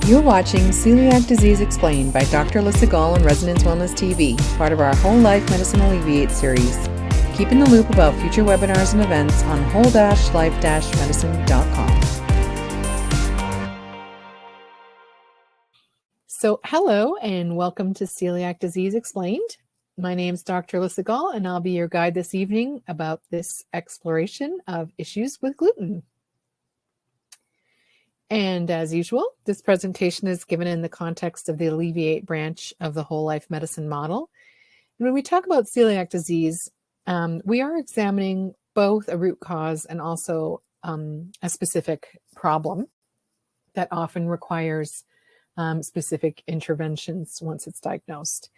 You're watching Celiac Disease Explained by Dr. Alyssa Gall on Resonance Wellness TV, part of our Whole Life Medicine Alleviate series. Keep in the loop about future webinars and events on whole-life-medicine.com. So, hello and welcome to Celiac Disease Explained. My name is Dr. Alyssa Gall, and I'll be your guide this evening about this exploration of issues with gluten. And as usual, this presentation is given in the context of the Alleviate branch of the whole life medicine model. And when we talk about celiac disease, we are examining both a root cause and also a specific problem that often requires specific interventions once it's diagnosed.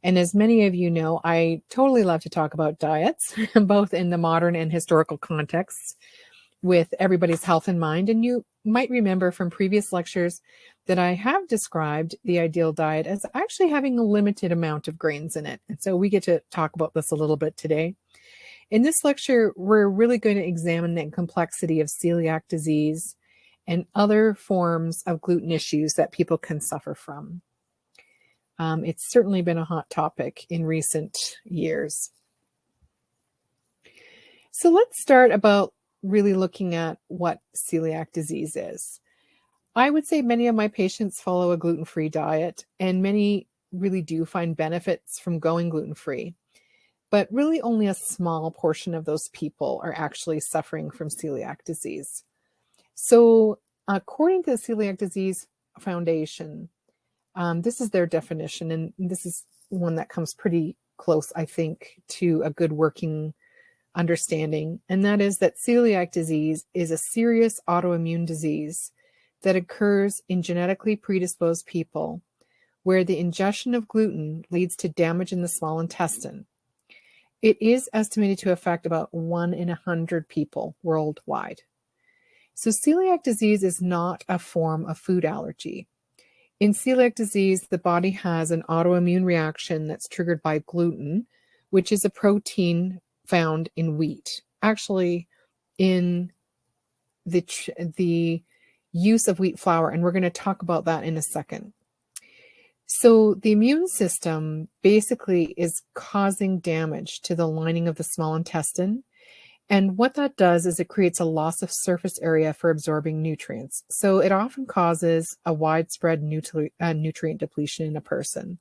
And as many of you know, I totally love to talk about diets, both in the modern and historical contexts, with everybody's health in mind. And you might remember from previous lectures that I have described the ideal diet as actually having a limited amount of grains in it. And so we get to talk about this a little bit today. In this lecture, we're really going to examine the complexity of celiac disease and other forms of gluten issues that people can suffer from. It's certainly been a hot topic in recent years. So let's start about really looking at what celiac disease is. I would say many of my patients follow a gluten-free diet, and many really do find benefits from going gluten-free. But really only a small portion of those people are actually suffering from celiac disease. So according to the Celiac Disease Foundation, this is their definition, and this is one that comes pretty close, I think, to a good working understanding, and that is that celiac disease is a serious autoimmune disease that occurs in genetically predisposed people where the ingestion of gluten leads to damage in the small intestine. It is estimated to affect about 1 in 100 people worldwide. So celiac disease is not a form of food allergy. In celiac disease, the body has an autoimmune reaction that's triggered by gluten, which is a protein found in wheat, actually in the use of wheat flour, and we're going to talk about that in a second. So the immune system basically is causing damage to the lining of the small intestine, and what that does is it creates a loss of surface area for absorbing nutrients. So it often causes a widespread nutrient depletion in a person.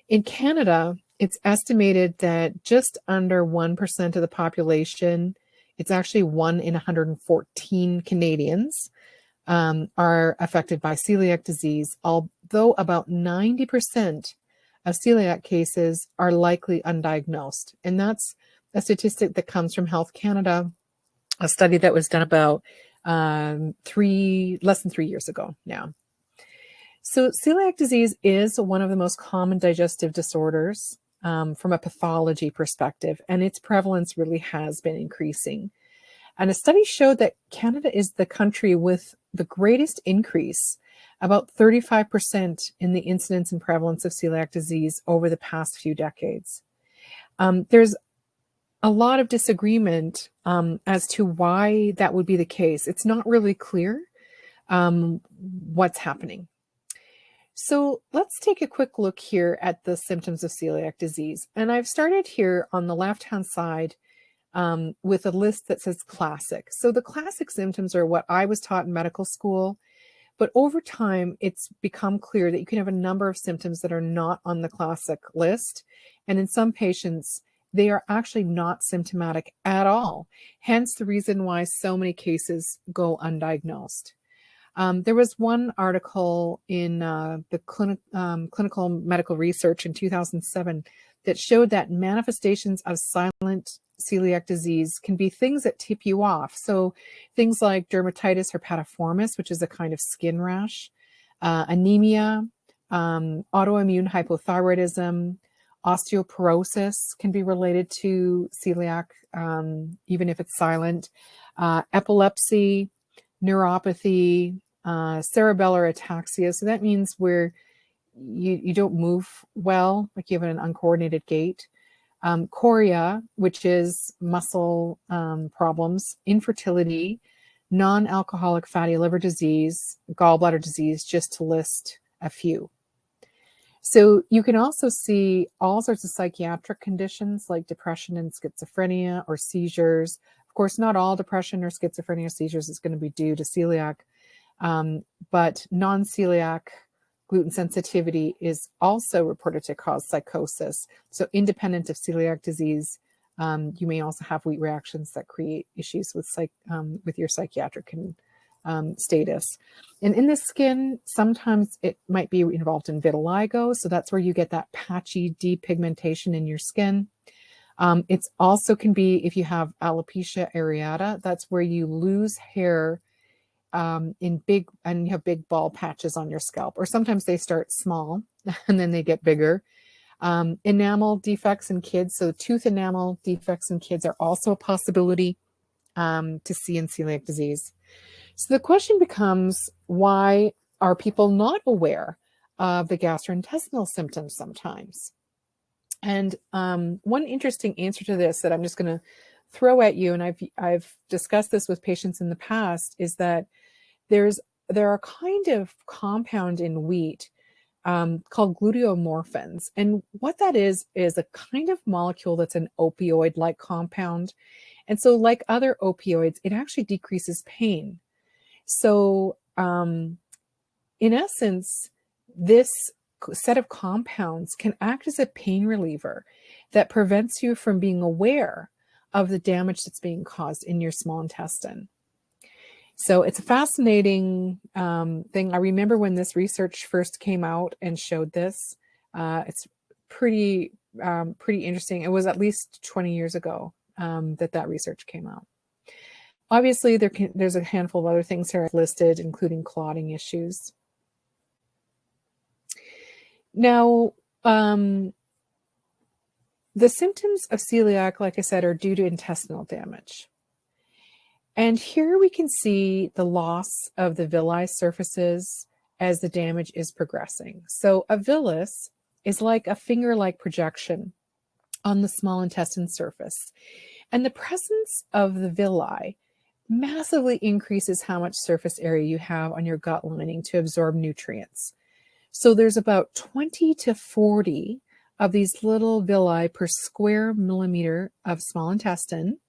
In Canada, it's estimated that just under 1% of the population, it's actually 1 in 114 Canadians, are affected by celiac disease, although about 90% of celiac cases are likely undiagnosed. And that's a statistic that comes from Health Canada, a study that was done about less than 3 years ago now. So celiac disease is one of the most common digestive disorders from a pathology perspective, and its prevalence really has been increasing. And a study showed that Canada is the country with the greatest increase, about 35% in the incidence and prevalence of celiac disease over the past few decades. There's a lot of disagreement as to why that would be the case. It's not really clear what's happening. So let's take a quick look here at the symptoms of celiac disease. And I've started here on the left-hand side with a list that says classic. So the classic symptoms are what I was taught in medical school, but over time, it's become clear that you can have a number of symptoms that are not on the classic list. And in some patients, they are actually not symptomatic at all. Hence the reason why so many cases go undiagnosed. There was one article in the Clinical Medical Research in 2007 that showed that manifestations of silent celiac disease can be things that tip you off. So things like dermatitis herpetiformis, which is a kind of skin rash, anemia, autoimmune hypothyroidism, osteoporosis can be related to celiac, even if it's silent, epilepsy, neuropathy, cerebellar ataxia. So that means where you don't move well, like you have an uncoordinated gait. Chorea, which is muscle problems, infertility, non-alcoholic fatty liver disease, gallbladder disease, just to list a few. So you can also see all sorts of psychiatric conditions like depression and schizophrenia or seizures. Of course, not all depression or schizophrenia or seizures is going to be due to celiac, but non-celiac gluten sensitivity is also reported to cause psychosis. So independent of celiac disease, you may also have wheat reactions that create issues with your psychiatric status. And in the skin, sometimes it might be involved in vitiligo. So that's where you get that patchy depigmentation in your skin. It's also can be if you have alopecia areata, that's where you lose hair and you have big bald patches on your scalp, or sometimes they start small and then they get bigger. Enamel defects in kids. So tooth enamel defects in kids are also a possibility to see in celiac disease. So the question becomes, why are people not aware of the gastrointestinal symptoms sometimes? And one interesting answer to this that I'm just going to throw at you, and I've discussed this with patients in the past, is that there are kind of compound in wheat called gluteomorphins. And what that is a kind of molecule that's an opioid-like compound. And so like other opioids, it actually decreases pain. So in essence, this set of compounds can act as a pain reliever that prevents you from being aware of the damage that's being caused in your small intestine. So it's a fascinating thing. I remember when this research first came out and showed this. It's pretty interesting. It was at least 20 years ago that research came out. Obviously, there's a handful of other things here listed, including clotting issues. Now, the symptoms of celiac, like I said, are due to intestinal damage. And here we can see the loss of the villi surfaces as the damage is progressing. So a villus is like a finger-like projection on the small intestine surface. And the presence of the villi massively increases how much surface area you have on your gut lining to absorb nutrients. So there's about 20 to 40 of these little villi per square millimeter of small intestine.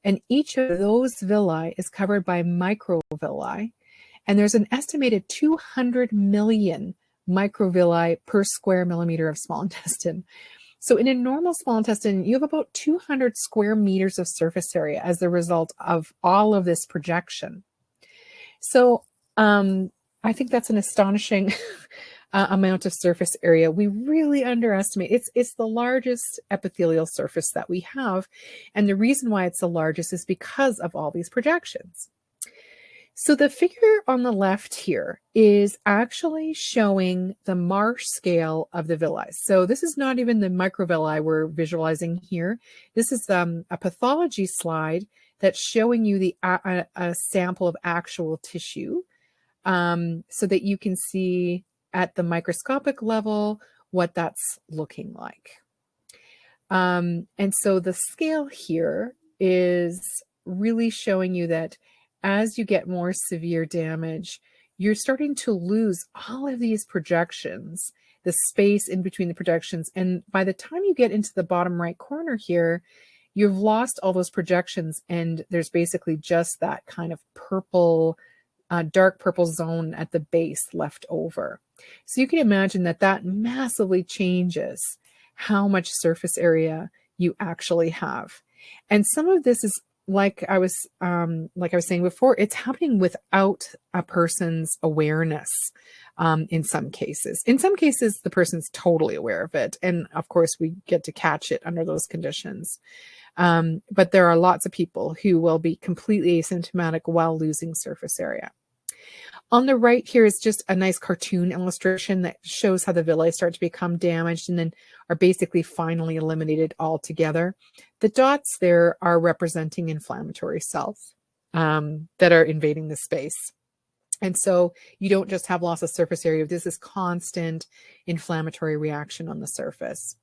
And each of those villi is covered by microvilli. And there's an estimated 200 million microvilli per square millimeter of small intestine. So in a normal small intestine, you have about 200 square meters of surface area as a result of all of this projection. So I think that's an astonishing amount of surface area. We really underestimate. It's the largest epithelial surface that we have. And the reason why it's the largest is because of all these projections. So the figure on the left here is actually showing the Marsh scale of the villi. So this is not even the microvilli we're visualizing here. This is a pathology slide that's showing you a sample of actual tissue so that you can see at the microscopic level what that's looking like. And so the scale here is really showing you that as you get more severe damage, you're starting to lose all of these projections, the space in between the projections. And by the time you get into the bottom right corner here, you've lost all those projections, and there's basically just that kind of purple, dark purple zone at the base left over. So you can imagine that massively changes how much surface area you actually have. And some of this is like I was saying before, it's happening without a person's awareness. In some cases, the person's totally aware of it, and of course, we get to catch it under those conditions. But there are lots of people who will be completely asymptomatic while losing surface area. On the right here is just a nice cartoon illustration that shows how the villi start to become damaged and then are basically finally eliminated altogether. The dots there are representing inflammatory cells that are invading the space. And so you don't just have loss of surface area. This is constant inflammatory reaction on the surface.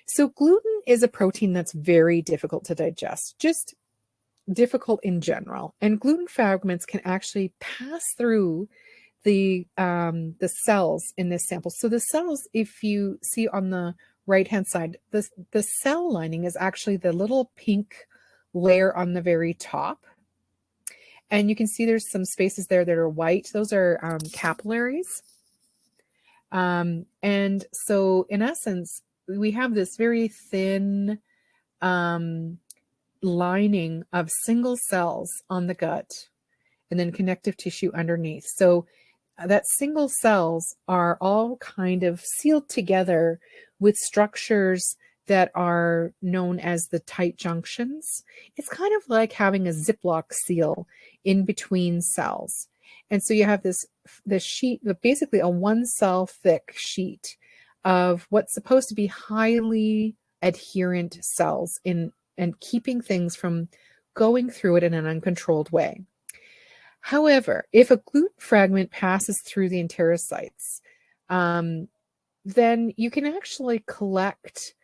So gluten is a protein that's very difficult to digest. Just difficult in general. And gluten fragments can actually pass through the cells in this sample. So the cells, if you see on the right-hand side, the cell lining is actually the little pink layer on the very top. And you can see there's some spaces there that are white. Those are capillaries. And so in essence, we have this very thin lining of single cells on the gut and then connective tissue underneath. So that single cells are all kind of sealed together with structures that are known as the tight junctions. It's kind of like having a Ziploc seal in between cells. And so you have this sheet, basically a 1 cell thick sheet of what's supposed to be highly adherent cells and keeping things from going through it in an uncontrolled way. However, if a gluten fragment passes through the enterocytes, then you can actually collect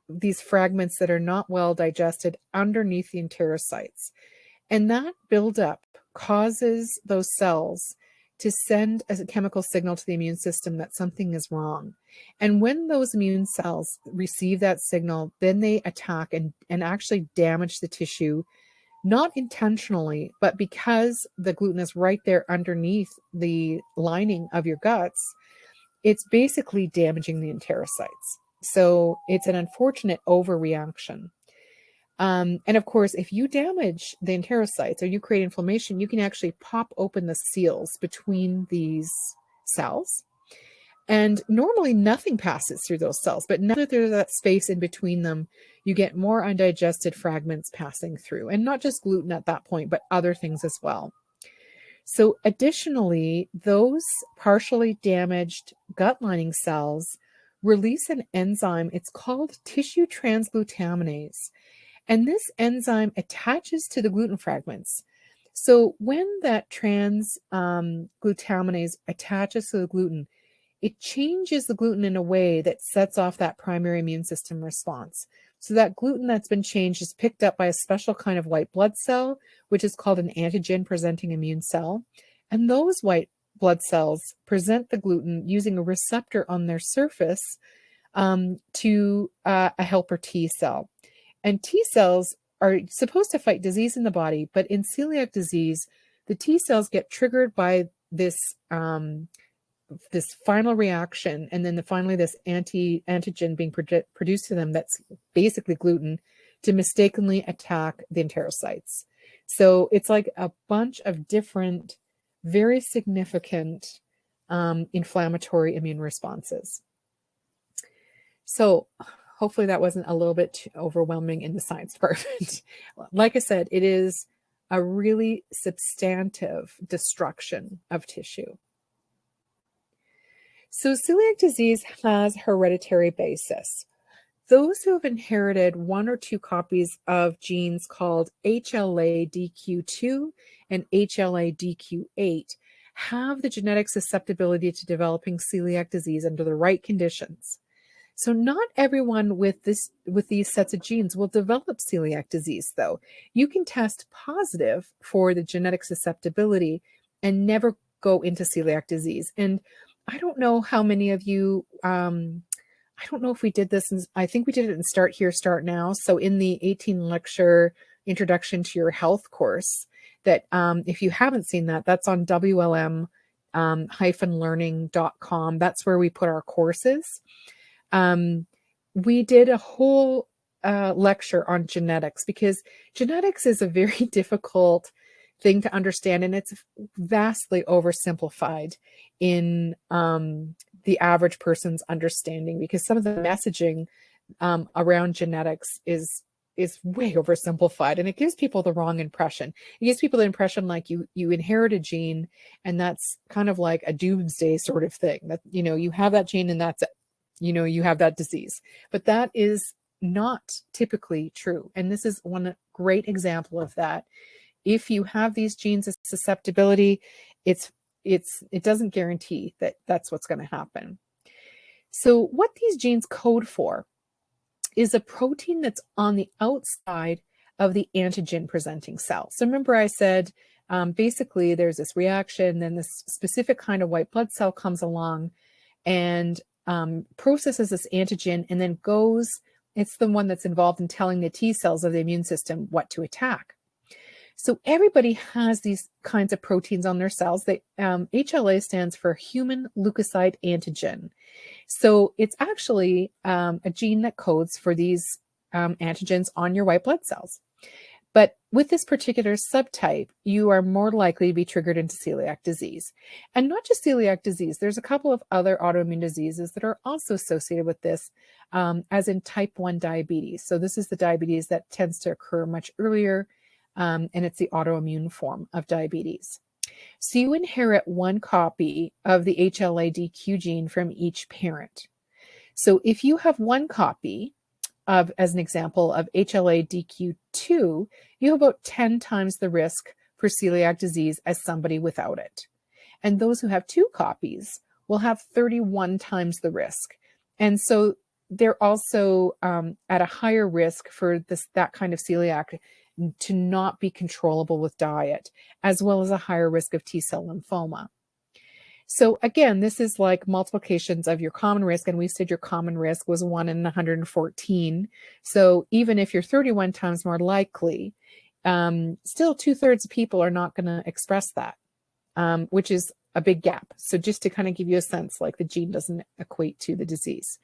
these fragments that are not well digested underneath the enterocytes. And that buildup causes those cells to send a chemical signal to the immune system that something is wrong. And when those immune cells receive that signal, then they attack and actually damage the tissue, not intentionally, but because the gluten is right there underneath the lining of your guts, it's basically damaging the enterocytes. So it's an unfortunate overreaction. And of course, if you damage the enterocytes or you create inflammation, you can actually pop open the seals between these cells. And normally nothing passes through those cells, but now that there's that space in between them, you get more undigested fragments passing through, and not just gluten at that point, but other things as well. So additionally, those partially damaged gut lining cells release an enzyme. It's called tissue transglutaminase. And this enzyme attaches to the gluten fragments. So when that transglutaminase attaches to the gluten, it changes the gluten in a way that sets off that primary immune system response. So that gluten that's been changed is picked up by a special kind of white blood cell, which is called an antigen-presenting immune cell. And those white blood cells present the gluten using a receptor on their surface to a helper T cell. And T cells are supposed to fight disease in the body, but in celiac disease, the T cells get triggered by this final reaction, and then finally this antigen being produced to them that's basically gluten to mistakenly attack the enterocytes. So it's like a bunch of different, very significant inflammatory immune responses. So hopefully that wasn't a little bit too overwhelming in the science department. Like I said, it is a really substantive destruction of tissue. So celiac disease has hereditary basis. Those who have inherited 1 or 2 copies of genes called HLA-DQ2 and HLA-DQ8 have the genetic susceptibility to developing celiac disease under the right conditions. So not everyone with these sets of genes will develop celiac disease, though. You can test positive for the genetic susceptibility and never go into celiac disease. And I don't know how many of you, I don't know if we did this, I think we did it in Start Here, Start Now. So in the 18 lecture Introduction to Your Health course, that if you haven't seen that, that's on WLM-learning.com. That's where we put our courses. We did a whole lecture on genetics, because genetics is a very difficult thing to understand, and it's vastly oversimplified in the average person's understanding, because some of the messaging around genetics is way oversimplified, and it gives people the wrong impression. It gives people the impression like you inherit a gene, and that's kind of like a doomsday sort of thing, that you have that gene and that's it. You have that disease. But that is not typically true. And this is one great example of that. If you have these genes of susceptibility, it doesn't guarantee that that's what's going to happen. So what these genes code for is a protein that's on the outside of the antigen presenting cell. So remember I said, basically there's this reaction, then this specific kind of white blood cell comes along and processes this antigen and then it's the one that's involved in telling the T cells of the immune system what to attack. So everybody has these kinds of proteins on their cells. HLA stands for human leukocyte antigen. So it's actually a gene that codes for these antigens on your white blood cells. But with this particular subtype, you are more likely to be triggered into celiac disease. And not just celiac disease, there's a couple of other autoimmune diseases that are also associated with this, as in type 1 diabetes. So this is the diabetes that tends to occur much earlier, and it's the autoimmune form of diabetes. So you inherit one copy of the HLA-DQ gene from each parent. So if you have one copy of, as an example, of HLA-DQ2, you have about 10 times the risk for celiac disease as somebody without it. And those who have two copies will have 31 times the risk. And so they're also at a higher risk for that kind of celiac to not be controllable with diet, as well as a higher risk of T-cell lymphoma. So again, this is like multiplications of your common risk, and we said your common risk was 1 in 114. So even if you're 31 times more likely, still 2/3 of people are not going to express that, which is a big gap. So just to kind of give you a sense, like the gene doesn't equate to the disease.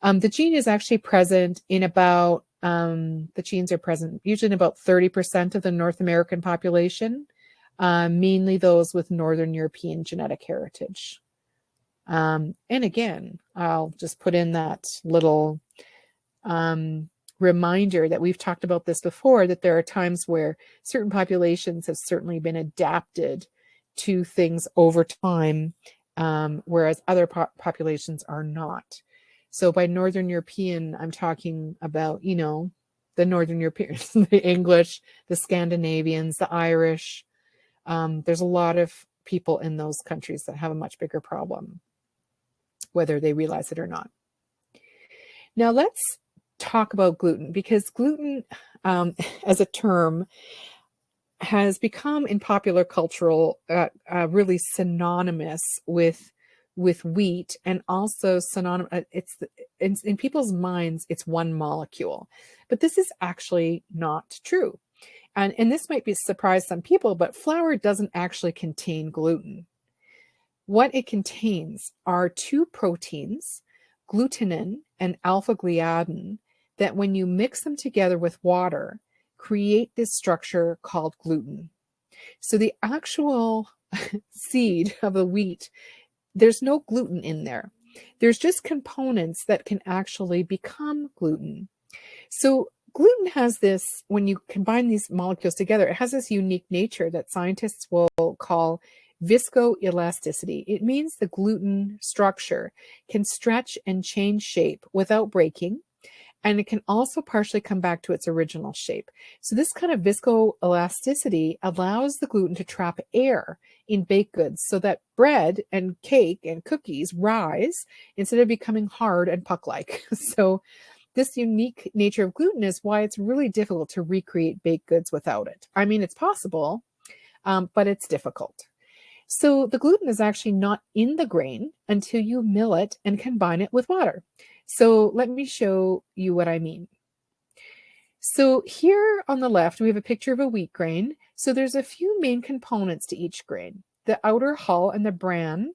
The gene is actually present in about, the genes are present usually in about 30% of the North American population, mainly those with Northern European genetic heritage. And again, I'll just put in that little reminder that we've talked about this before, that there are times where certain populations have certainly been adapted to things over time, whereas other populations are not. So by Northern European, I'm talking about, the Northern Europeans, the English, the Scandinavians, the Irish. There's a lot of people in those countries that have a much bigger problem, whether they realize it or not. Now let's talk about gluten, because gluten as a term has become in popular cultural really synonymous with wheat, and also synonymous. In people's minds, it's one molecule, but this is actually not true. And this might surprise some people, but flour doesn't actually contain gluten. What it contains are two proteins, glutenin and alpha-gliadin, that when you mix them together with water, create this structure called gluten. So the actual seed of the wheat, there's no gluten in there. There's just components that can actually become gluten. So gluten has this, when you combine these molecules together, it has this unique nature that scientists will call viscoelasticity. It means the gluten structure can stretch and change shape without breaking, and it can also partially come back to its original shape. So this kind of viscoelasticity allows the gluten to trap air in baked goods so that bread and cake and cookies rise instead of becoming hard and puck-like. So this unique nature of gluten is why it's really difficult to recreate baked goods without it. I mean, it's possible, but it's difficult. So the gluten is actually not in the grain until you mill it and combine it with water. So let me show you what I mean. So here on the left, we have a picture of a wheat grain. So there's a few main components to each grain. The outer hull and the bran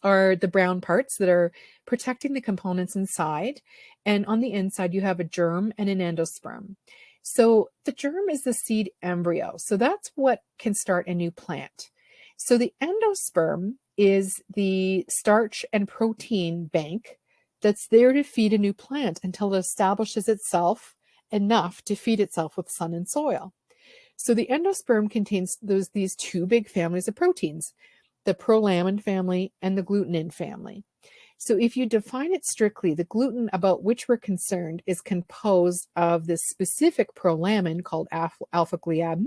are the brown parts that are protecting the components inside. And on the inside, you have a germ and an endosperm. So the germ is the seed embryo. So that's what can start a new plant. So the endosperm is the starch and protein bank that's there to feed a new plant until it establishes itself enough to feed itself with sun and soil. So the endosperm contains these two big families of proteins, the prolamin family and the glutenin family. So if you define it strictly, the gluten about which we're concerned is composed of this specific prolamin called alpha-gliadin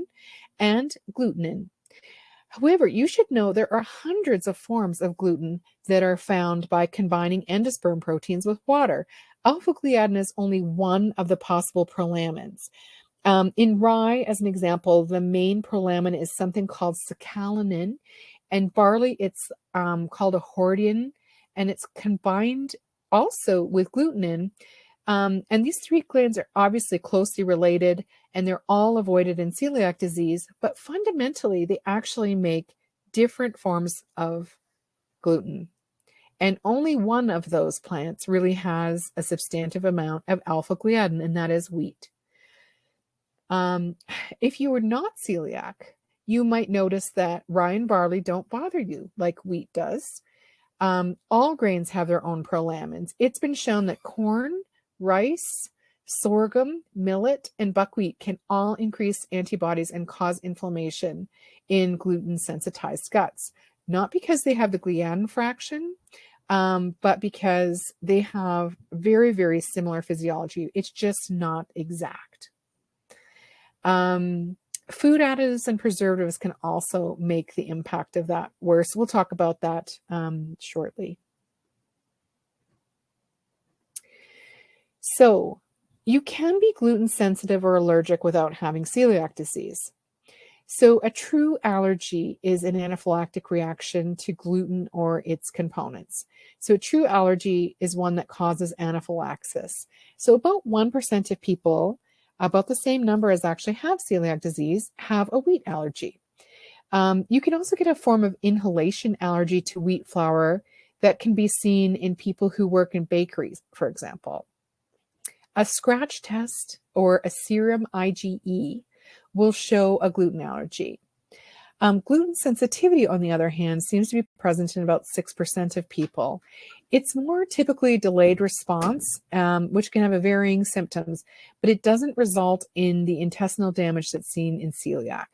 and glutenin. However, you should know there are hundreds of forms of gluten that are found by combining endosperm proteins with water. Alpha-gliadin is only one of the possible prolamins. In rye, as an example, the main prolamin is something called sacchalannin, and barley, it's called a hordein, and it's combined also with glutenin. And these three glands are obviously closely related, and they're all avoided in celiac disease, but fundamentally, they actually make different forms of gluten. And only one of those plants really has a substantive amount of alpha gliadin, and that is wheat. If you were not celiac, you might notice that rye and barley don't bother you like wheat does. All grains have their own prolamins. It's been shown that corn, rice, sorghum, millet, and buckwheat can all increase antibodies and cause inflammation in gluten-sensitized guts. Not because they have the gliadin fraction, but because they have very, very similar physiology. It's just not exact. Food additives and preservatives can also make the impact of that worse. We'll talk about that shortly. So you can be gluten sensitive or allergic without having celiac disease. So a true allergy is an anaphylactic reaction to gluten or its components. So a true allergy is one that causes anaphylaxis. So about 1% of people, about the same number as actually have celiac disease, have a wheat allergy. You can also get a form of inhalation allergy to wheat flour that can be seen in people who work in bakeries, for example. A scratch test or a serum IgE will show a gluten allergy. Gluten sensitivity, on the other hand, seems to be present in about 6% of people. It's more typically delayed response, which can have varying symptoms, but it doesn't result in the intestinal damage that's seen in celiac.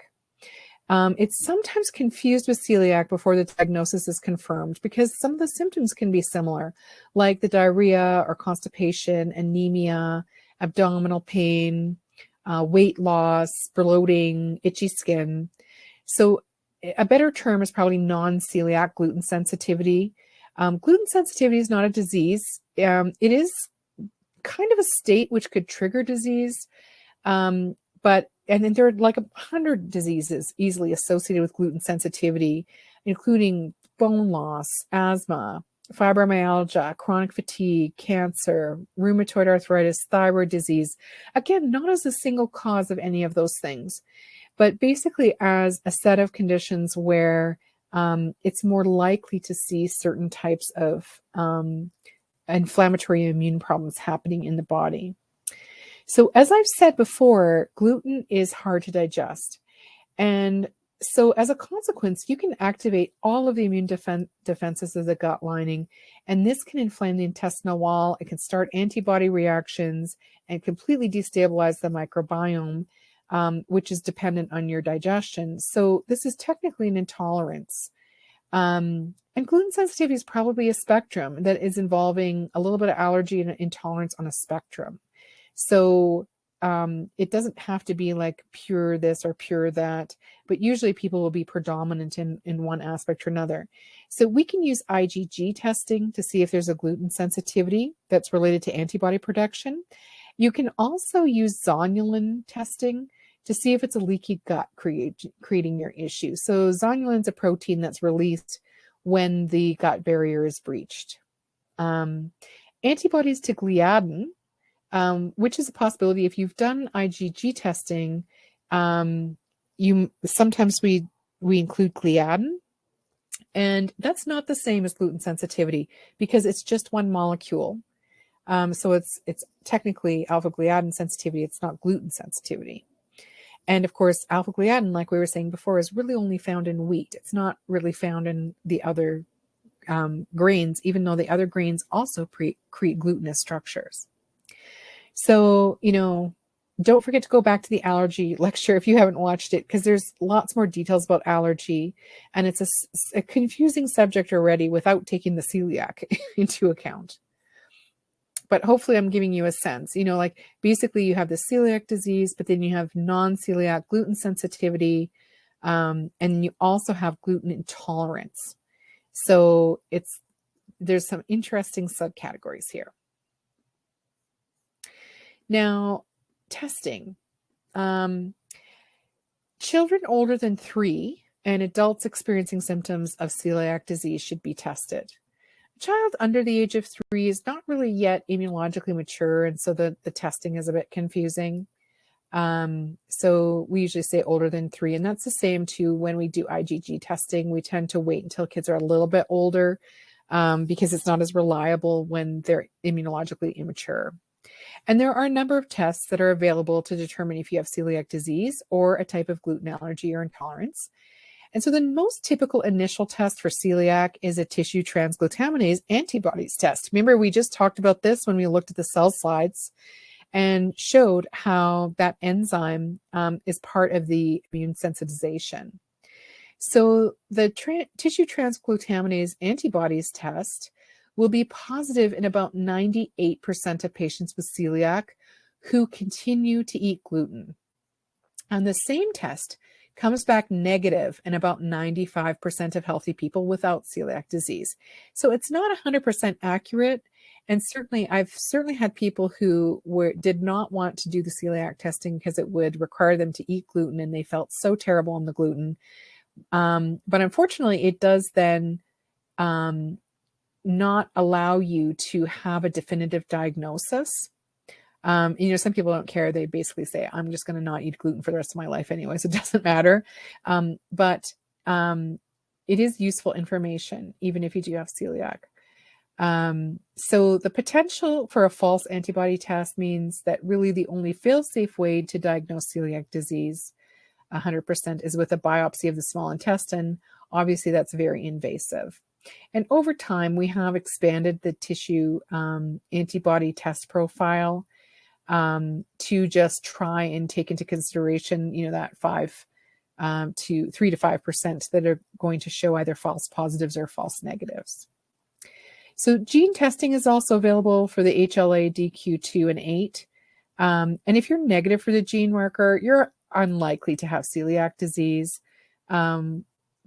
It's sometimes confused with celiac before the diagnosis is confirmed because some of the symptoms can be similar, like the diarrhea or constipation, anemia, abdominal pain, weight loss, bloating, itchy skin. So a better term is probably non-celiac gluten sensitivity. Gluten sensitivity is not a disease. It is kind of a state which could trigger disease, and then there are like 100 diseases easily associated with gluten sensitivity, including bone loss, asthma, fibromyalgia, chronic fatigue, cancer, rheumatoid arthritis, thyroid disease. Again, not as a single cause of any of those things, but basically as a set of conditions where it's more likely to see certain types of inflammatory immune problems happening in the body. So as I've said before, gluten is hard to digest. And so as a consequence, you can activate all of the immune defenses of the gut lining, and this can inflame the intestinal wall. It can start antibody reactions and completely destabilize the microbiome, which is dependent on your digestion. So this is technically an intolerance. And gluten sensitivity is probably a spectrum that is involving a little bit of allergy and intolerance on a spectrum. So it doesn't have to be like pure this or pure that, but usually people will be predominant in one aspect or another. So we can use IgG testing to see if there's a gluten sensitivity that's related to antibody production. You can also use zonulin testing to see if it's a leaky gut creating your issue. So zonulin is a protein that's released when the gut barrier is breached. Antibodies to gliadin, which is a possibility. If you've done IgG testing, sometimes we include gliadin, and that's not the same as gluten sensitivity because it's just one molecule. So it's technically alpha gliadin sensitivity. It's not gluten sensitivity. And of course, alpha gliadin, like we were saying before, is really only found in wheat. It's not really found in the other grains, even though the other grains also create glutinous structures. So, don't forget to go back to the allergy lecture if you haven't watched it, because there's lots more details about allergy, and it's a confusing subject already without taking the celiac into account. But hopefully I'm giving you a sense, like basically you have the celiac disease, but then you have non-celiac gluten sensitivity, and you also have gluten intolerance. So there's some interesting subcategories here. Now, testing. Children older than 3 and adults experiencing symptoms of celiac disease should be tested. A child under the age of 3 is not really yet immunologically mature, and so the testing is a bit confusing. So we usually say older than 3, and that's the same too when we do IgG testing. We tend to wait until kids are a little bit older because it's not as reliable when they're immunologically immature. And there are a number of tests that are available to determine if you have celiac disease or a type of gluten allergy or intolerance. And so the most typical initial test for celiac is a tissue transglutaminase antibodies test. Remember, we just talked about this when we looked at the cell slides and showed how that enzyme is part of the immune sensitization. So the tissue transglutaminase antibodies test will be positive in about 98% of patients with celiac who continue to eat gluten. And the same test comes back negative in about 95% of healthy people without celiac disease. So it's not 100% accurate. And certainly, I've had people who did not want to do the celiac testing because it would require them to eat gluten, and they felt so terrible on the gluten. But unfortunately, it does then not allow you to have a definitive diagnosis. Some people don't care. They basically say, I'm just going to not eat gluten for the rest of my life anyway, so it doesn't matter. But it is useful information, even if you do have celiac. So the potential for a false antibody test means that really the only fail-safe way to diagnose celiac disease 100% is with a biopsy of the small intestine. Obviously, that's very invasive. And over time, we have expanded the tissue antibody test profile to just try and take into consideration, that 3 to 5% that are going to show either false positives or false negatives. So gene testing is also available for the HLA, DQ2, and 8. And if you're negative for the gene marker, you're unlikely to have celiac disease.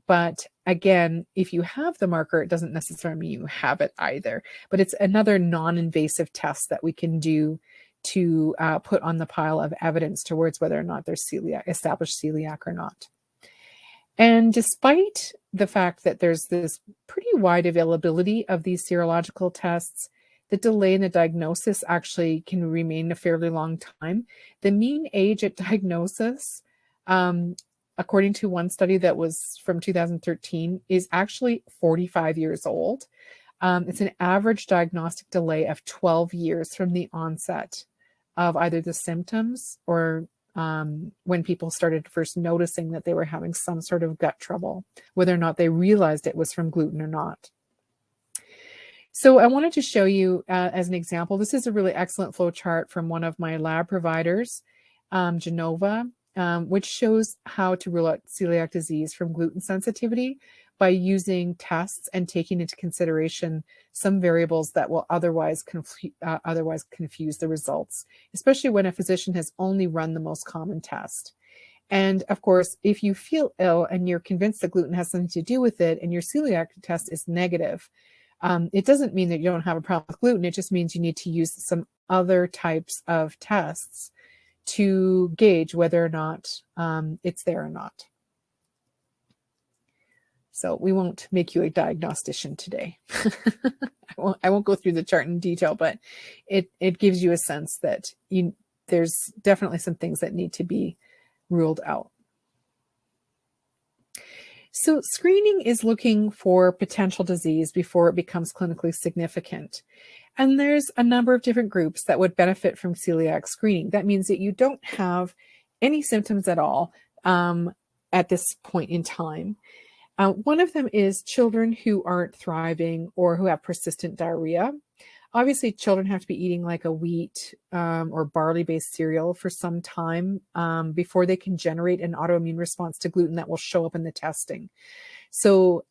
But again, if you have the marker, it doesn't necessarily mean you have it either. But it's another non-invasive test that we can do to put on the pile of evidence towards whether or not there's established celiac or not. And despite the fact that there's this pretty wide availability of these serological tests, the delay in the diagnosis actually can remain a fairly long time. The mean age at diagnosis, according to one study that was from 2013, is actually 45 years old. It's an average diagnostic delay of 12 years from the onset of either the symptoms or when people started first noticing that they were having some sort of gut trouble, whether or not they realized it was from gluten or not. So I wanted to show you as an example, this is a really excellent flow chart from one of my lab providers, Genova, which shows how to rule out celiac disease from gluten sensitivity by using tests and taking into consideration some variables that will otherwise confuse the results, especially when a physician has only run the most common test. And of course, if you feel ill and you're convinced that gluten has something to do with it and your celiac test is negative, it doesn't mean that you don't have a problem with gluten. It just means you need to use some other types of tests to gauge whether or not it's there or not. So we won't make you a diagnostician today. I won't go through the chart in detail, but it gives you a sense that there's definitely some things that need to be ruled out. So screening is looking for potential disease before it becomes clinically significant. And there's a number of different groups that would benefit from celiac screening. That means that you don't have any symptoms at all at this point in time. One of them is children who aren't thriving or who have persistent diarrhea. Obviously, children have to be eating like a wheat or barley-based cereal for some time before they can generate an autoimmune response to gluten that will show up in the testing. So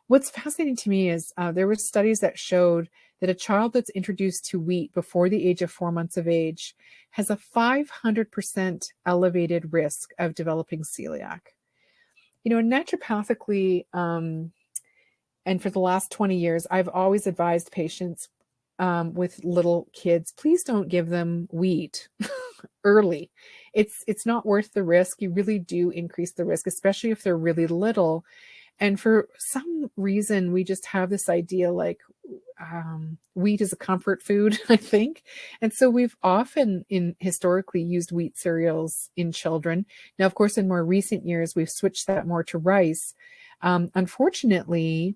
what's fascinating to me is there were studies that showed that a child that's introduced to wheat before the age of 4 months of age has a 500% elevated risk of developing celiac. Naturopathically, and for the last 20 years, I've always advised patients with little kids, please don't give them wheat. early. It's not worth the risk. You really do increase the risk, especially if they're really little. And for some reason, we just have this idea like wheat is a comfort food, I think. And so we've often historically used wheat cereals in children. Now, of course, in more recent years, we've switched that more to rice. Unfortunately,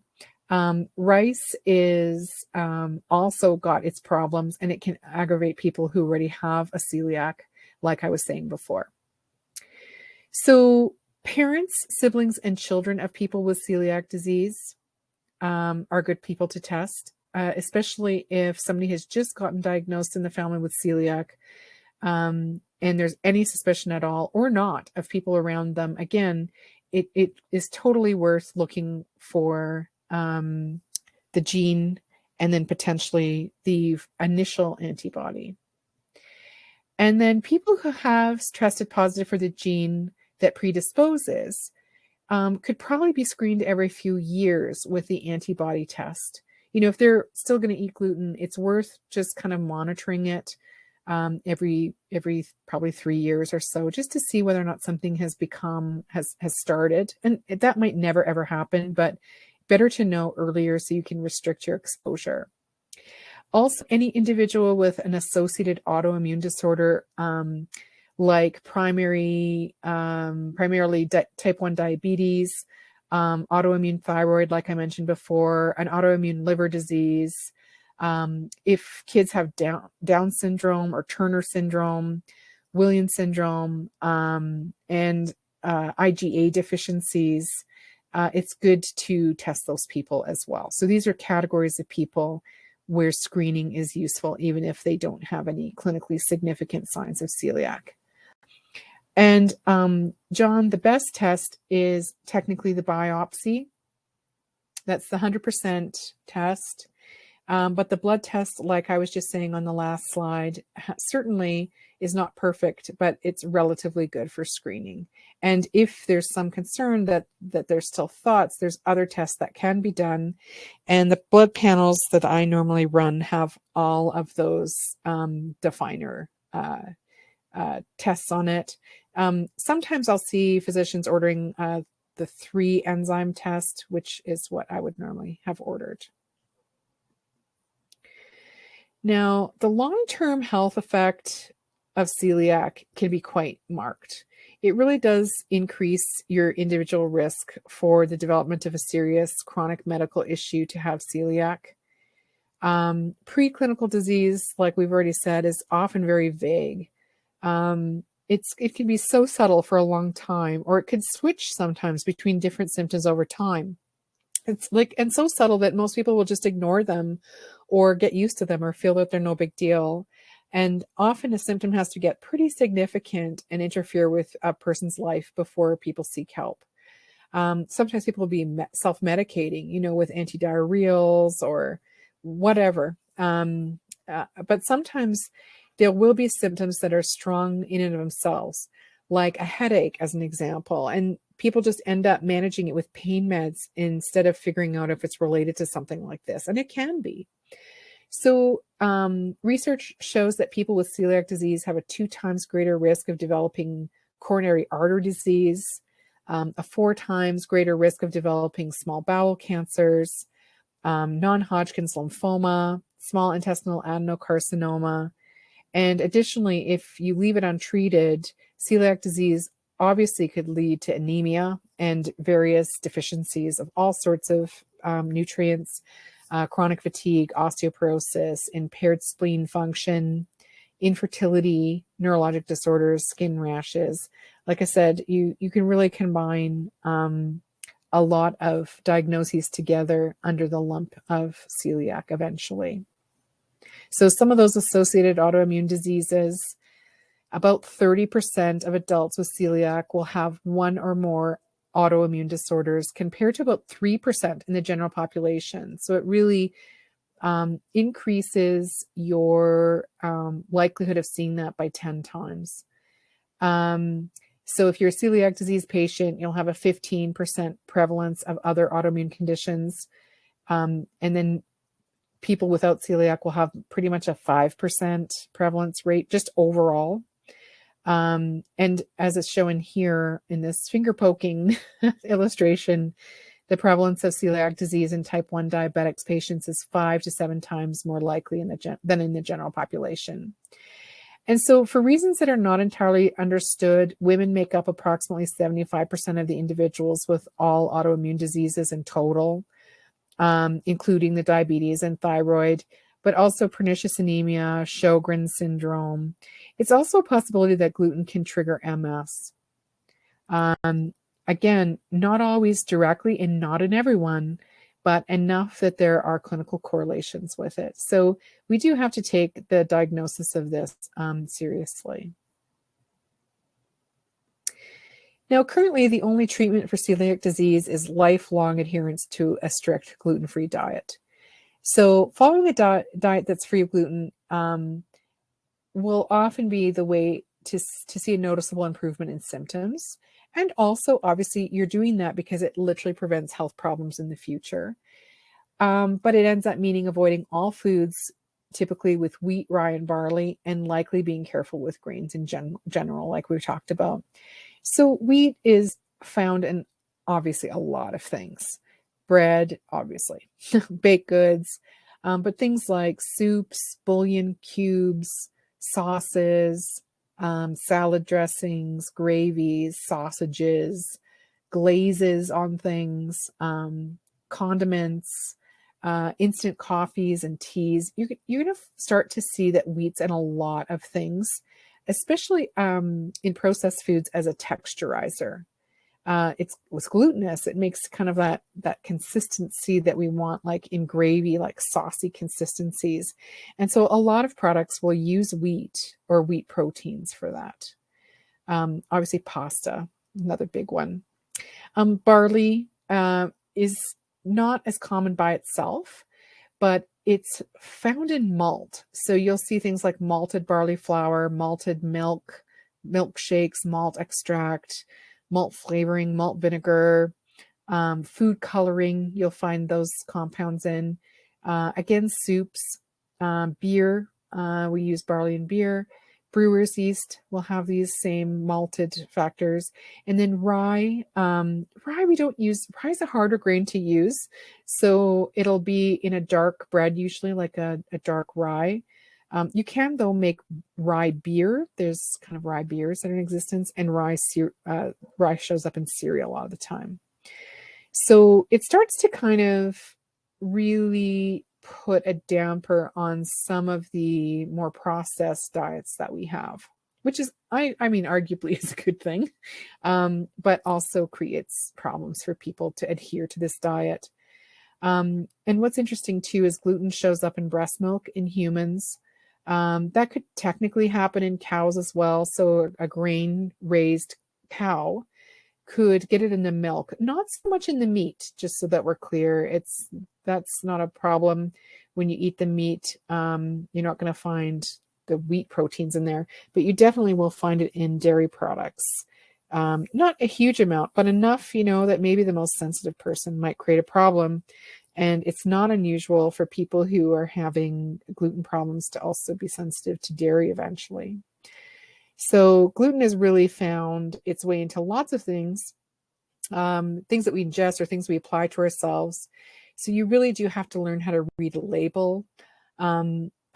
rice is also got its problems, and it can aggravate people who already have a celiac, like I was saying before. So parents, siblings, and children of people with celiac disease are good people to test, especially if somebody has just gotten diagnosed in the family with celiac, and there's any suspicion at all or not of people around them. Again, it is totally worth looking for the gene and then potentially the initial antibody. And then people who have tested positive for the gene that predisposes could probably be screened every few years with the antibody test. You know, if they're still going to eat gluten, it's worth just kind of monitoring it every probably 3 years or so, just to see whether or not something has started. And that might never ever happen, but better to know earlier so you can restrict your exposure. Also, any individual with an associated autoimmune disorder, like primarily type 1 diabetes, autoimmune thyroid, like I mentioned before, an autoimmune liver disease, if kids have Down syndrome or Turner syndrome, Williams syndrome, and IgA deficiencies, it's good to test those people as well. So these are categories of people where screening is useful, even if they don't have any clinically significant signs of celiac. And John, the best test is technically the biopsy. That's the 100% test. But the blood test, like I was just saying on the last slide, certainly is not perfect, but it's relatively good for screening. And if there's some concern that there's still thoughts, there's other tests that can be done. And the blood panels that I normally run have all of those definer tests on it. Sometimes I'll see physicians ordering the 3 enzyme test, which is what I would normally have ordered. Now, the long-term health effect of celiac can be quite marked. It really does increase your individual risk for the development of a serious chronic medical issue to have celiac. Preclinical disease, like we've already said, is often very vague. It can be so subtle for a long time, or it could switch sometimes between different symptoms over time. It's like, and so subtle that most people will just ignore them or get used to them or feel that they're no big deal. And often a symptom has to get pretty significant and interfere with a person's life before people seek help. Sometimes people will be self-medicating, you know, with antidiarrheals or whatever. But sometimes there will be symptoms that are strong in and of themselves, like a headache, as an example. And people just end up managing it with pain meds instead of figuring out if it's related to something like this. And it can be. So research shows that people with celiac disease have a 2 times greater risk of developing coronary artery disease, a 4 times greater risk of developing small bowel cancers, non-Hodgkin's lymphoma, small intestinal adenocarcinoma. And additionally, if you leave it untreated, celiac disease obviously could lead to anemia and various deficiencies of all sorts of nutrients, chronic fatigue, osteoporosis, impaired spleen function, infertility, neurologic disorders, skin rashes. Like I said, you can really combine a lot of diagnoses together under the lump of celiac eventually. So some of those associated autoimmune diseases, about 30% of adults with celiac will have 1 or more autoimmune disorders, compared to about 3% in the general population. So it really increases your likelihood of seeing that by 10 times. So if you're a celiac disease patient, you'll have a 15% prevalence of other autoimmune conditions. And then people without celiac will have pretty much a 5% prevalence rate just overall. And as it's shown here in this finger poking illustration, the prevalence of celiac disease in type 1 diabetics patients is 5 to 7 times more likely than in the general population. And so for reasons that are not entirely understood, women make up approximately 75% of the individuals with all autoimmune diseases in total, including the diabetes and thyroid, but also pernicious anemia, Sjogren's syndrome. It's also a possibility that gluten can trigger MS. Again, not always directly and not in everyone, but enough that there are clinical correlations with it. So we do have to take the diagnosis of this seriously. Now, currently, the only treatment for celiac disease is lifelong adherence to a strict gluten-free diet. So following a diet that's free of gluten will often be the way to see a noticeable improvement in symptoms. And also, obviously, you're doing that because it literally prevents health problems in the future. But it ends up meaning avoiding all foods, typically with wheat, rye, and barley, and likely being careful with grains in general, like we've talked about. So wheat is found in obviously a lot of things. Bread, obviously, baked goods, but things like soups, bouillon cubes, sauces, salad dressings, gravies, sausages, glazes on things, condiments, instant coffees and teas. You're going to start to see that wheat's in a lot of things, especially in processed foods as a texturizer. It's with glutinous, it makes kind of that consistency that we want, like in gravy, like saucy consistencies. And so a lot of products will use wheat or wheat proteins for that. Obviously pasta, another big one. Barley is not as common by itself, but it's found in malt. So you'll see things like malted barley flour, malted milk, milkshakes, malt extract, malt flavoring, malt vinegar, food coloring. You'll find those compounds in. Again, soups, beer. We use barley in beer. Brewer's yeast will have these same malted factors. And then rye. Rye we don't use. Rye is a harder grain to use. So it'll be in a dark bread, usually like a dark rye. You can, though, make rye beer. There's kind of rye beers that are in existence, and rye shows up in cereal a lot of the time. So it starts to kind of really put a damper on some of the more processed diets that we have, which is, I mean, arguably is a good thing, but also creates problems for people to adhere to this diet. And what's interesting, too, is gluten shows up in breast milk in humans. That could technically happen in cows as well. So a grain-raised cow could get it in the milk, not so much in the meat, just so that we're clear. That's not a problem. When you eat the meat, you're not going to find the wheat proteins in there, but you definitely will find it in dairy products. Not a huge amount, but enough, that maybe the most sensitive person might create a problem. And it's not unusual for people who are having gluten problems to also be sensitive to dairy eventually. So gluten has really found its way into lots of things, things that we ingest or things we apply to ourselves. So you really do have to learn how to read a label. I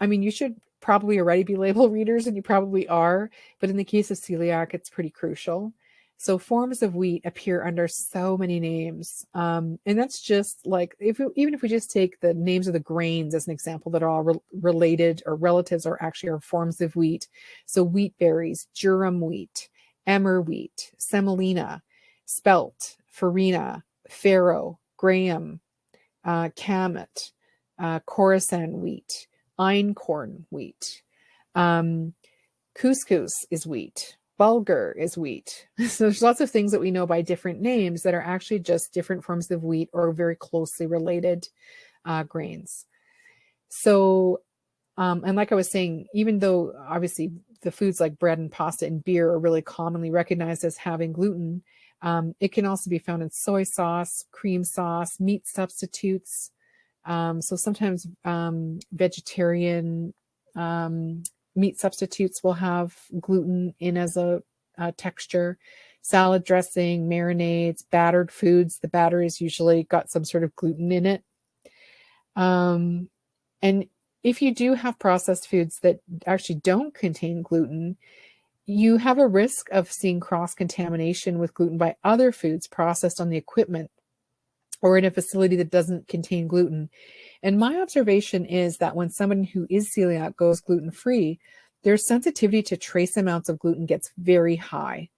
mean, you should probably already be label readers, and you probably are, but in the case of celiac, it's pretty crucial. So forms of wheat appear under so many names. And that's just like, even if we just take the names of the grains as an example that are all related or relatives or actually are forms of wheat. So wheat berries, durum wheat, emmer wheat, semolina, spelt, farina, farro, graham, kamut, Khorasan wheat, einkorn wheat. Couscous is wheat. Bulgur is wheat. So there's lots of things that we know by different names that are actually just different forms of wheat or very closely related grains. So, and like I was saying, even though obviously the foods like bread and pasta and beer are really commonly recognized as having gluten, it can also be found in soy sauce, cream sauce, meat substitutes. So sometimes vegetarian meat substitutes will have gluten in as a texture. Salad dressing, marinades, battered foods. The batter is usually got some sort of gluten in it. And if you do have processed foods that actually don't contain gluten, you have a risk of seeing cross-contamination with gluten by other foods processed on the equipment or in a facility that doesn't contain gluten. And my observation is that when someone who is celiac goes gluten-free, their sensitivity to trace amounts of gluten gets very high.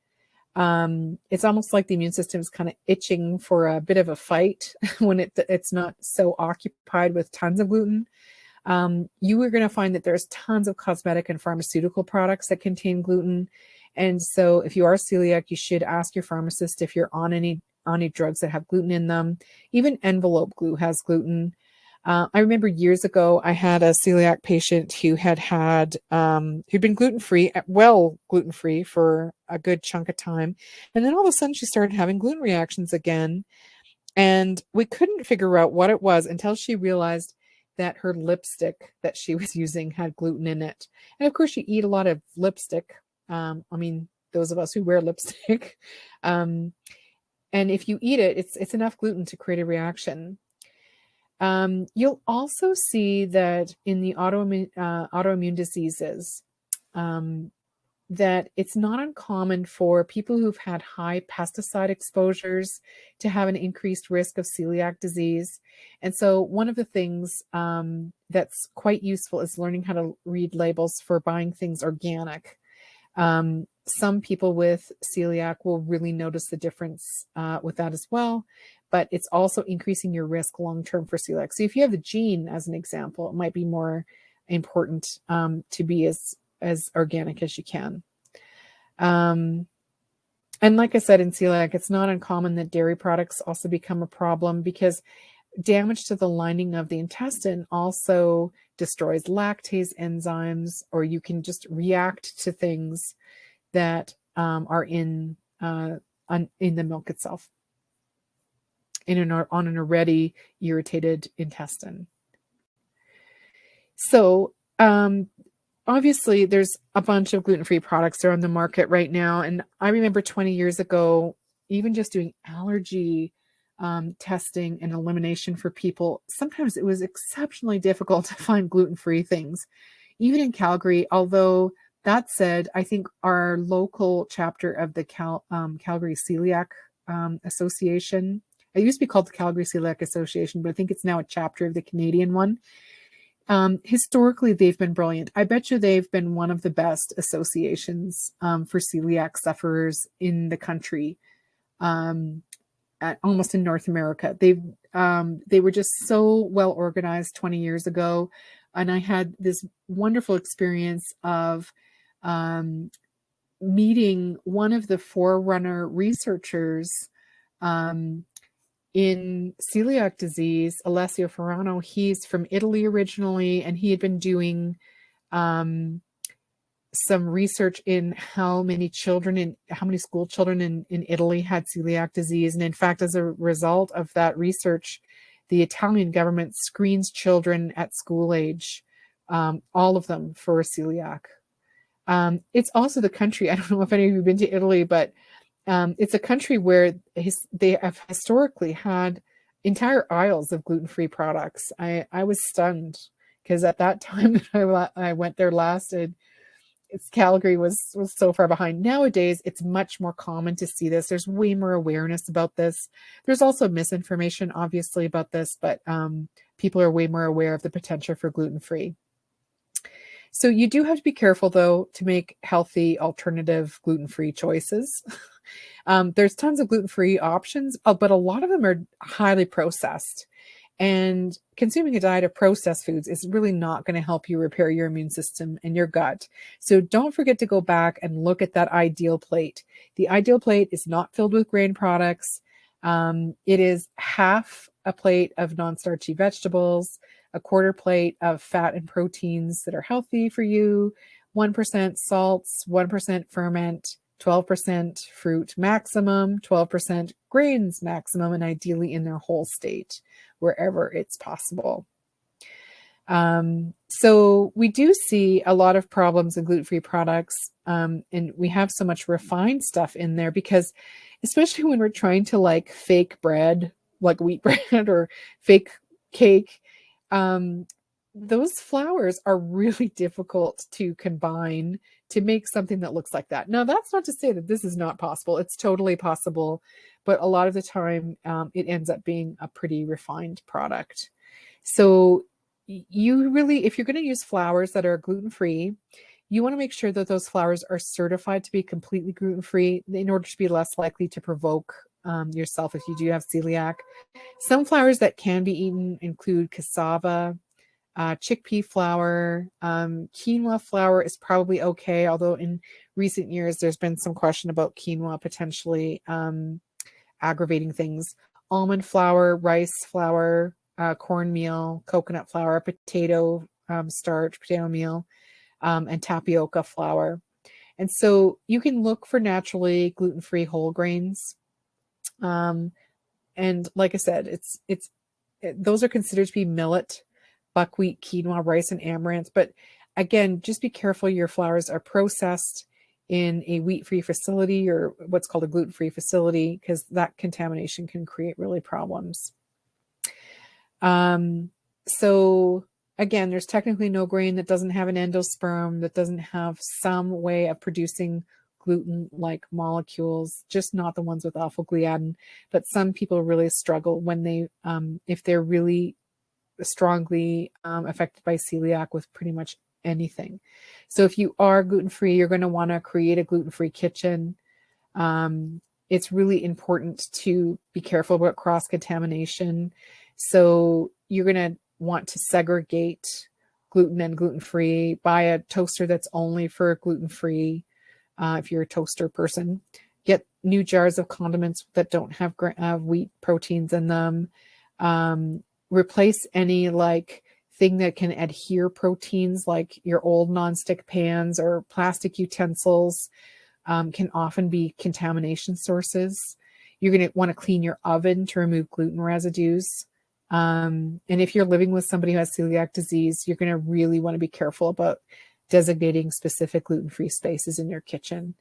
It's almost like the immune system is kind of itching for a bit of a fight when it's not so occupied with tons of gluten. You are going to find that there's tons of cosmetic and pharmaceutical products that contain gluten. And so if you are celiac, you should ask your pharmacist if you're on any drugs that have gluten in them. Even envelope glue has gluten. I remember years ago, I had a celiac patient who had who'd been gluten-free for a good chunk of time. And then all of a sudden she started having gluten reactions again. And we couldn't figure out what it was until she realized that her lipstick that she was using had gluten in it. And of course, you eat a lot of lipstick. Those of us who wear lipstick. And if you eat it, it's enough gluten to create a reaction. You'll also see that in the autoimmune diseases, that it's not uncommon for people who've had high pesticide exposures to have an increased risk of celiac disease. And so one of the things that's quite useful is learning how to read labels for buying things organic. Some people with celiac will really notice the difference with that as well, but it's also increasing your risk long-term for celiac. So if you have the gene, as an example, it might be more important to be as organic as you can. And like I said, in celiac, it's not uncommon that dairy products also become a problem because damage to the lining of the intestine also destroys lactase enzymes, or you can just react to things that are in the milk itself, on an already irritated intestine. So obviously, there's a bunch of gluten-free products that are on the market right now. And I remember 20 years ago, even just doing allergy testing and elimination for people, sometimes it was exceptionally difficult to find gluten-free things, even in Calgary. Although that said, I think our local chapter of the Calgary Celiac Association, it used to be called the Calgary Celiac Association, but I think it's now a chapter of the Canadian one. Historically, they've been brilliant. I bet you they've been one of the best associations for celiac sufferers in the country, almost in North America. They were just so well organized 20 years ago, and I had this wonderful experience of meeting one of the forerunner researchers in celiac disease, Alessio Ferrano. He's from Italy originally, and he had been doing some research in how many school children in Italy had celiac disease. And in fact, as a result of that research, the Italian government screens children at school age, all of them, for celiac. It's also the country, I don't know if any of you have been to Italy, but it's a country where they have historically had entire aisles of gluten-free products. I was stunned because at that time I went there last, Calgary was so far behind. Nowadays, it's much more common to see this. There's way more awareness about this. There's also misinformation, obviously, about this, but people are way more aware of the potential for gluten-free. So you do have to be careful, though, to make healthy alternative gluten-free choices. There's tons of gluten-free options, but a lot of them are highly processed. And consuming a diet of processed foods is really not going to help you repair your immune system and your gut. So don't forget to go back and look at that ideal plate. The ideal plate is not filled with grain products. It is half a plate of non-starchy vegetables, a quarter plate of fat and proteins that are healthy for you, 1% salts, 1% ferment, 12% fruit maximum, 12% grains maximum, and ideally in their whole state, wherever it's possible. So we do see a lot of problems in gluten-free products, and we have so much refined stuff in there because, especially when we're trying to like fake bread, like wheat bread or fake cake, um, those flours are really difficult to combine to make something that looks like that. Now, that's not to say that this is not possible. It's totally possible, but a lot of the time, it ends up being a pretty refined product. So you really, if you're going to use flours that are gluten-free, you want to make sure that those flours are certified to be completely gluten-free in order to be less likely to provoke yourself if you do have celiac. Some flours that can be eaten include cassava, chickpea flour, quinoa flour is probably okay, although in recent years there's been some question about quinoa potentially aggravating things. Almond flour, rice flour, cornmeal, coconut flour, potato starch, potato meal, and tapioca flour. And so you can look for naturally gluten-free whole grains. And like I said, those are considered to be millet, buckwheat, quinoa, rice, and amaranth. But again, just be careful your flours are processed in a wheat-free facility or what's called a gluten-free facility, because that contamination can create really problems. So again, there's technically no grain that doesn't have an endosperm, that doesn't have some way of producing gluten-like molecules, just not the ones with alpha-gliadin. But some people really struggle when they, if they're really strongly affected by celiac with pretty much anything. So if you are gluten-free, you're going to want to create a gluten-free kitchen. It's really important to be careful about cross-contamination. So you're going to want to segregate gluten and gluten-free. Buy a toaster that's only for gluten-free if you're a toaster person. Get new jars of condiments that don't have wheat proteins in them. Replace any like thing that can adhere proteins, like your old nonstick pans or plastic utensils. Can often be contamination sources. You're going to want to clean your oven to remove gluten residues. And if you're living with somebody who has celiac disease, you're going to really want to be careful about designating specific gluten-free spaces in your kitchen.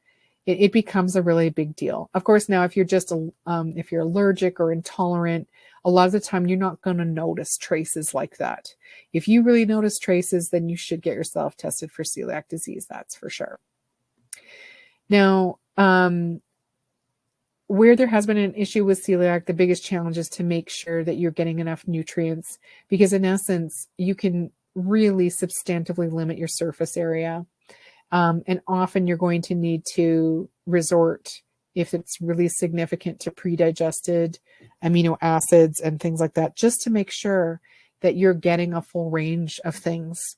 It becomes a really big deal. Of course, now if you're just if you're allergic or intolerant, a lot of the time you're not going to notice traces like that. If you really notice traces, then you should get yourself tested for celiac disease. That's for sure. Now, where there has been an issue with celiac, the biggest challenge is to make sure that you're getting enough nutrients, because in essence, you can really substantively limit your surface area. And often you're going to need to resort, if it's really significant, to pre-digested amino acids and things like that, just to make sure that you're getting a full range of things.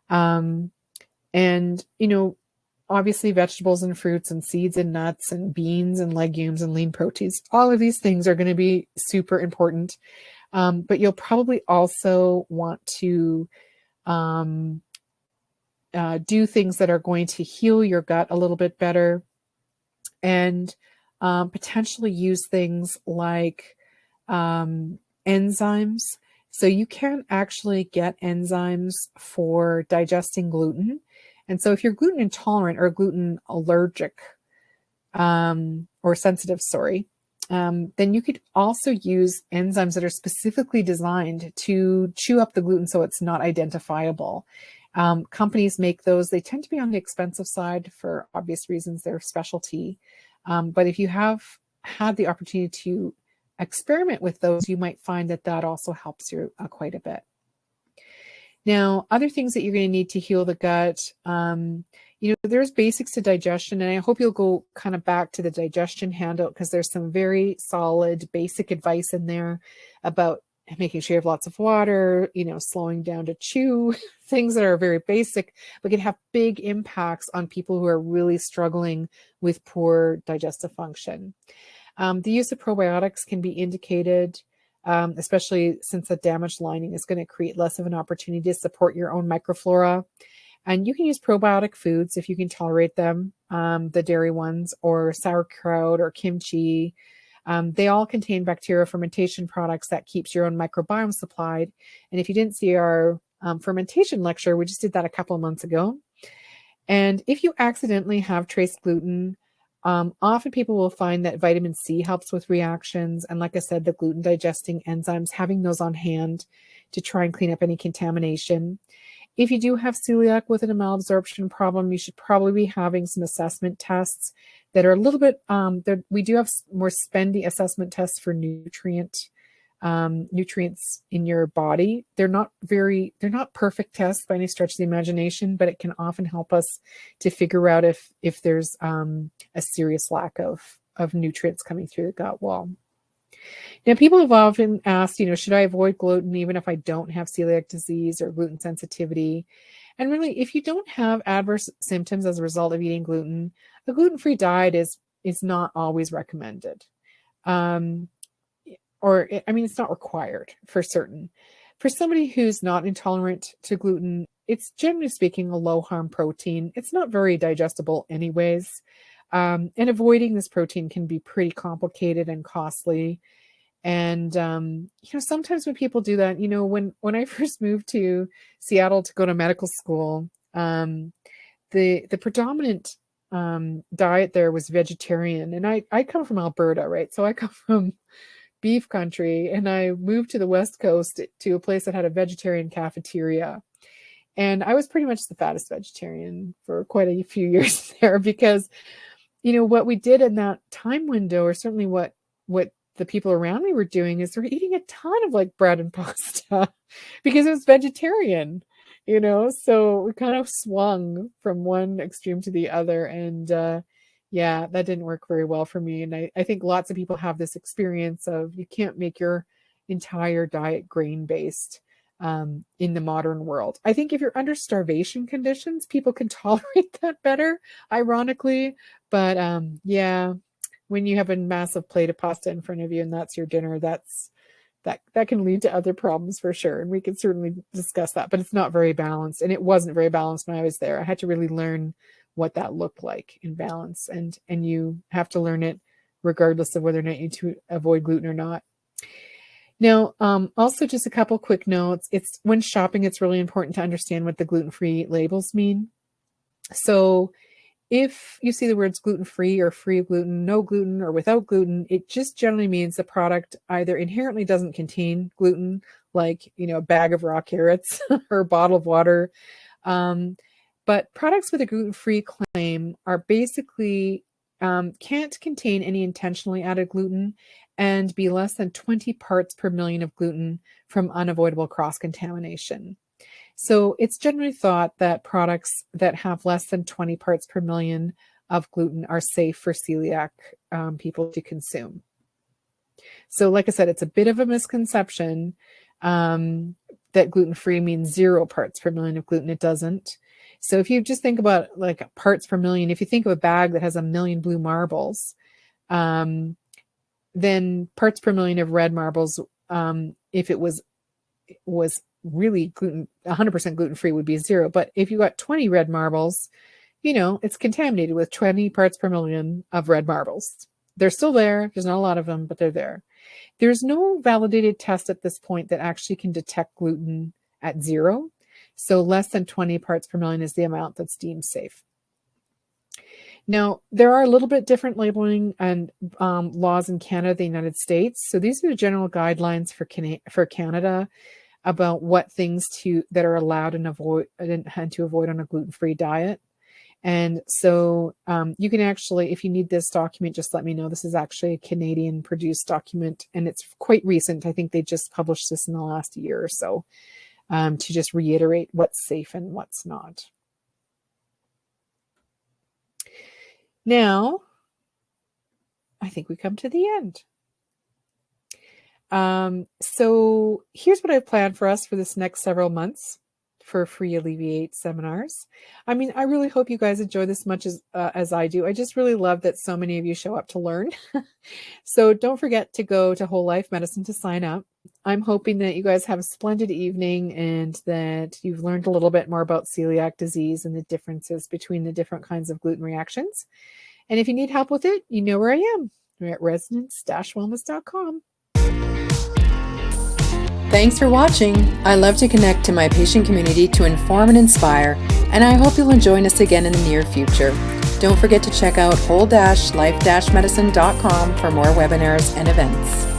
And, you know, obviously vegetables and fruits and seeds and nuts and beans and legumes and lean proteins, all of these things are going to be super important. But you'll probably also want to do things that are going to heal your gut a little bit better, and potentially use things like enzymes. So you can actually get enzymes for digesting gluten. And so if you're gluten intolerant or gluten allergic or sensitive, then you could also use enzymes that are specifically designed to chew up the gluten so it's not identifiable. Companies make those. They tend to be on the expensive side for obvious reasons. They're specialty. But if you have had the opportunity to experiment with those, you might find that that also helps you quite a bit. Now, other things that you're going to need to heal the gut, you know, there's basics to digestion, and I hope you'll go kind of back to the digestion handout, because there's some very solid basic advice in there about making sure you have lots of water, you know, slowing down to chew, things that are very basic, but can have big impacts on people who are really struggling with poor digestive function. The use of probiotics can be indicated, especially since the damaged lining is going to create less of an opportunity to support your own microflora. And you can use probiotic foods if you can tolerate them, the dairy ones, or sauerkraut or kimchi. They all contain bacterial fermentation products that keeps your own microbiome supplied. And if you didn't see our fermentation lecture. We just did that a couple of months ago. And if you accidentally have trace gluten, often people will find that vitamin C helps with reactions. And like I said, the gluten digesting enzymes, having those on hand to try and clean up any contamination. If you do have celiac with a malabsorption problem, you should probably be having some assessment tests that are a little bit, we do have more spendy assessment tests for nutrients in your body. They're not perfect tests by any stretch of the imagination, but it can often help us to figure out if there's a serious lack of nutrients coming through the gut wall. Now, people have often asked, should I avoid gluten even if I don't have celiac disease or gluten sensitivity? And really, if you don't have adverse symptoms as a result of eating gluten, a gluten-free diet is not always recommended. It's not required for certain. For somebody who's not intolerant to gluten, it's generally speaking a low harm protein. It's not very digestible anyways. And avoiding this protein can be pretty complicated and costly. And, sometimes when people do that, when I first moved to Seattle to go to medical school, the predominant diet there was vegetarian. And I come from Alberta, right? So I come from beef country, and I moved to the West Coast to a place that had a vegetarian cafeteria. And I was pretty much the fattest vegetarian for quite a few years there because, what we did in that time window, or certainly what the people around me were doing, is they're eating a ton of like bread and pasta because it was vegetarian, so we kind of swung from one extreme to the other. And, yeah, that didn't work very well for me. And I think lots of people have this experience of you can't make your entire diet grain-based in the modern world. I think if you're under starvation conditions, people can tolerate that better, ironically. But yeah, when you have a massive plate of pasta in front of you and that's your dinner, that can lead to other problems for sure. And we can certainly discuss that, but it's not very balanced. And it wasn't very balanced when I was there. I had to really learn what that looked like in balance. And you have to learn it regardless of whether or not you need to avoid gluten or not. Now, also just a couple quick notes. It's when shopping, it's really important to understand what the gluten-free labels mean. So if you see the words gluten-free or free of gluten, no gluten, or without gluten, it just generally means the product either inherently doesn't contain gluten, like, a bag of raw carrots or a bottle of water. But products with a gluten-free claim are basically can't contain any intentionally added gluten and be less than 20 parts per million of gluten from unavoidable cross-contamination. So it's generally thought that products that have less than 20 parts per million of gluten are safe for celiac people to consume. So like I said, it's a bit of a misconception that gluten-free means 0 parts per million of gluten. It doesn't. So if you just think about like parts per million, if you think of a bag that has 1 million blue marbles, then parts per million of red marbles, if it was really 100% gluten-free, would be 0. But if you got 20 red marbles, it's contaminated with 20 parts per million of red marbles. They're still there. There's not a lot of them, but they're there. There's no validated test at this point that actually can detect gluten at 0. So less than 20 parts per million is the amount that's deemed safe. Now, there are a little bit different labeling and laws in Canada, the United States. So these are the general guidelines for Canada about what things that are allowed and to avoid on a gluten-free diet. And so you can actually, if you need this document, just let me know. This is actually a Canadian produced document, and it's quite recent. I think they just published this in the last year or so to just reiterate what's safe and what's not. Now, I think we come to the end. So here's what I've planned for us for this next several months for Free Alleviate seminars. I really hope you guys enjoy this much as I do. I just really love that so many of you show up to learn. So don't forget to go to Whole Life Medicine to sign up. I'm hoping that you guys have a splendid evening and that you've learned a little bit more about celiac disease and the differences between the different kinds of gluten reactions. And if you need help with it, you know where I am. We're at resonance-wellness.com. Thanks for watching. I love to connect to my patient community to inform and inspire, and I hope you'll join us again in the near future. Don't forget to check out whole-life-medicine.com for more webinars and events.